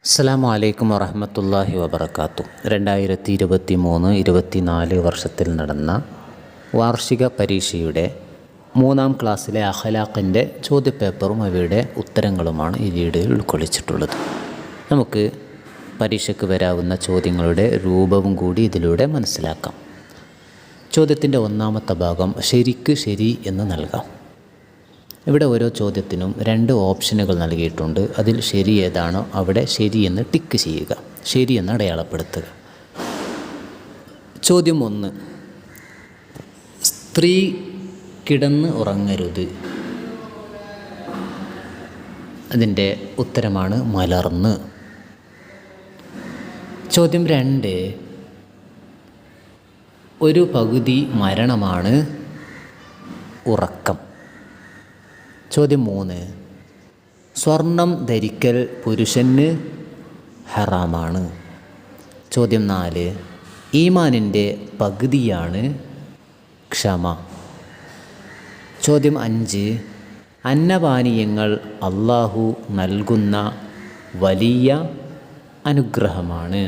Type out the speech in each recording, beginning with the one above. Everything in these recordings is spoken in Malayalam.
അസ്സലാമു അലൈക്കും വറഹ്മത്തുള്ളാഹി വബറകാതുഹു. 2023-24 വർഷത്തിൽ നടന്ന വാർഷിക പരീക്ഷയുടെ 3-ാം ക്ലാസ്സിലെ അഖ്ലാഖിൻ്റെ ചോദ്യപേപ്പറും അവയുടെ ഉത്തരങ്ങളുമാണ് ഈ വീഡിയോയിൽ ഉൾക്കൊള്ളിച്ചിട്ടുള്ളത്. നമുക്ക് പരീക്ഷയ്ക്ക് വരാവുന്ന ചോദ്യങ്ങളുടെ രൂപവും കൂടി ഇതിലൂടെ മനസ്സിലാക്കാം. ചോദ്യത്തിൻ്റെ ഒന്നാമത്തെ ഭാഗം ശരിക്ക് ശരി എന്ന് നൽകാം. ഇവിടെ ഓരോ ചോദ്യത്തിനും 2 ഓപ്ഷനുകൾ നൽകിയിട്ടുണ്ട്. അതിൽ ശരി ഏതാണോ അവിടെ ശരിയെന്ന് ടിക്ക് ചെയ്യുക, ശരിയെന്ന് അടയാളപ്പെടുത്തുക. ചോദ്യം 1, സ്ത്രീ കിടന്ന് ഉറങ്ങരുത്. അതിൻ്റെ ഉത്തരമാണ് മലർന്ന്. ചോദ്യം 2, ഒരു പകുതി മരണമാണ് ഉറക്കം. ചോദ്യം 3, സ്വർണം ധരിക്കൽ പുരുഷന് ഹറാമാണ്. ചോദ്യം 4, ഈമാനിൻ്റെ പകുതിയാണ് ക്ഷമ. ചോദ്യം 5, അന്നപാനീയങ്ങൾ അല്ലാഹു നൽകുന്ന വലിയ അനുഗ്രഹമാണ്.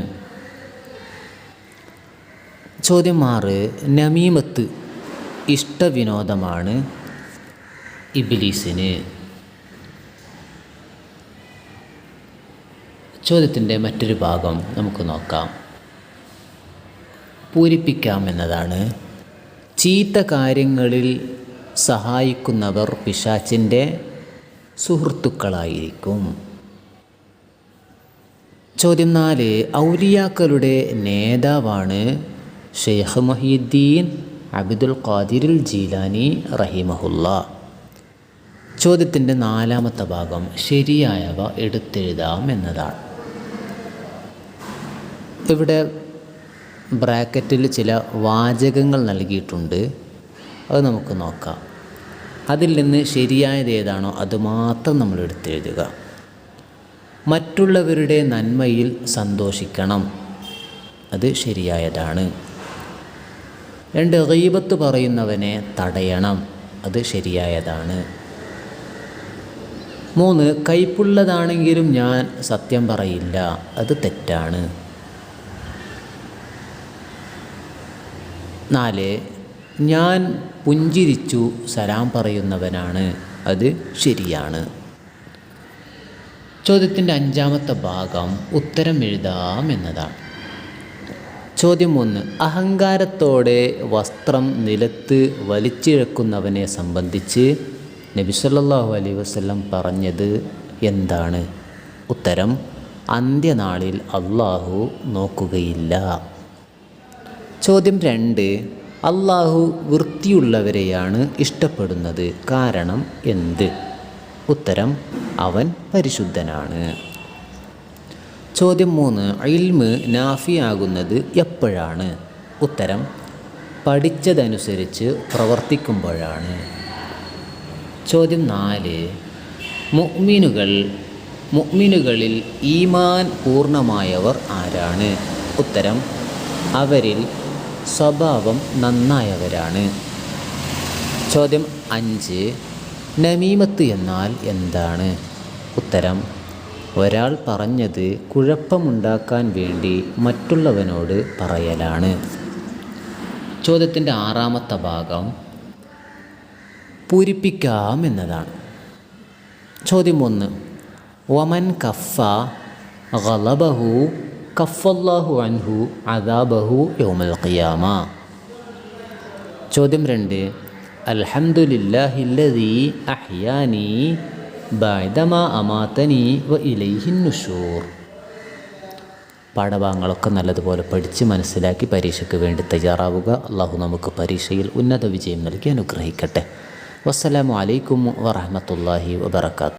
ചോദ്യം 6, നമീമത്ത് ഇഷ്ടവിനോദമാണ് ഇബ്ലീസിന്. ചോദ്യത്തിൻ്റെ മറ്റൊരു ഭാഗം നമുക്ക് നോക്കാം. പൂരിപ്പിക്കാം എന്നതാണ്. ചീത്ത കാര്യങ്ങളിൽ സഹായിക്കുന്നവർ പിശാചിൻ്റെ സുഹൃത്തുക്കളായിരിക്കും. ചോദ്യം 4, ഔലിയാക്കളുടെ നേതാവാണ് ഷെയ്ഖ് മുഹീദ്ദീൻ അബ്ദുൽ ഖാദിർ ജീലാനി റഹിമഹുല്ലാ. ചോദ്യത്തിൻ്റെ 4-ാമത്തെ ഭാഗം ശരിയായവ എടുത്തെഴുതാം എന്നതാണ്. ഇവിടെ ബ്രാക്കറ്റിൽ ചില വാചകങ്ങൾ നൽകിയിട്ടുണ്ട്. അത് നമുക്ക് നോക്കാം. അതിൽ നിന്ന് ശരിയായത് ഏതാണോ അത് മാത്രം നമ്മൾ എടുത്തെഴുതുക. മറ്റുള്ളവരുടെ നന്മയിൽ സന്തോഷിക്കണം, അത് ശരിയായതാണ്. 2, ഗീബത്ത് പറയുന്നവനെ തടയണം, അത് ശരിയായതാണ്. 3, കയ്പുള്ളതാണെങ്കിലും ഞാൻ സത്യം പറയില്ല, അത് തെറ്റാണ്. 4, ഞാൻ പുഞ്ചിരിച്ചു സലാം പറയുന്നവനാണ്, അത് ശരിയാണ്. ചോദ്യത്തിൻ്റെ 5-ാമത്തെ ഭാഗം ഉത്തരം എഴുതാം എന്നതാണ്. ചോദ്യം 1, അഹങ്കാരത്തോടെ വസ്ത്രം നിലത്ത് വലിച്ചിഴക്കുന്നവനെ സംബന്ധിച്ച് നബി സല്ലല്ലാഹു അലൈഹി വസല്ലം പറഞ്ഞത് എന്താണ്? ഉത്തരം, അന്ത്യനാളിൽ അല്ലാഹു നോക്കുകയില്ല. ചോദ്യം 2, അല്ലാഹു വൃത്തിയുള്ളവരെയാണ് ഇഷ്ടപ്പെടുന്നത്, കാരണം എന്ത്? ഉത്തരം, അവൻ പരിശുദ്ധനാണ്. ചോദ്യം 3, ഇൽമ് നാഫിയാകുന്നത് എപ്പോഴാണ്? ഉത്തരം, പഠിച്ചതനുസരിച്ച് പ്രവർത്തിക്കുമ്പോഴാണ്. ചോദ്യം 4, മുഅ്മിനുകളിൽ ഈമാൻ പൂർണ്ണമായവർ ആരാണ്? ഉത്തരം, അവരിൽ സ്വഭാവം നന്നായവരാണ്. ചോദ്യം 5, നമീമത്ത് എന്നാൽ എന്താണ്? ഉത്തരം, ഒരാൾ പറഞ്ഞത് കുഴപ്പമുണ്ടാക്കാൻ വേണ്ടി മറ്റുള്ളവനോട് പറയലാണ്. ചോദ്യത്തിൻ്റെ 6-ാമത്തെ ഭാഗം പൂരിപ്പിക്കാം എന്നതാണ്. ചോദ്യം 1, വമൻ കഫ ഗളബഹു കഫല്ലാഹു അൻഹു അദാബഹു യൗമൽ ഖിയാമ. ചോദ്യം 2, അൽഹംദുലില്ലാഹില്ലദീ അഹ്യാനി ബഅദമാ അമാതനി വ ഇലൈഹിൻ നുശൂർ. പാഠഭാഗങ്ങളൊക്കെ നല്ലതുപോലെ പഠിച്ച് മനസ്സിലാക്കി പരീക്ഷയ്ക്ക് വേണ്ടി തയ്യാറാവുക. അല്ലാഹു നമുക്ക് പരീക്ഷയിൽ ഉന്നത വിജയം നൽകി അനുഗ്രഹിക്കട്ടെ. വസ്സലാമു അലൈക്കും വറഹ്മത്തുള്ളാഹി വബറകാതുഹു.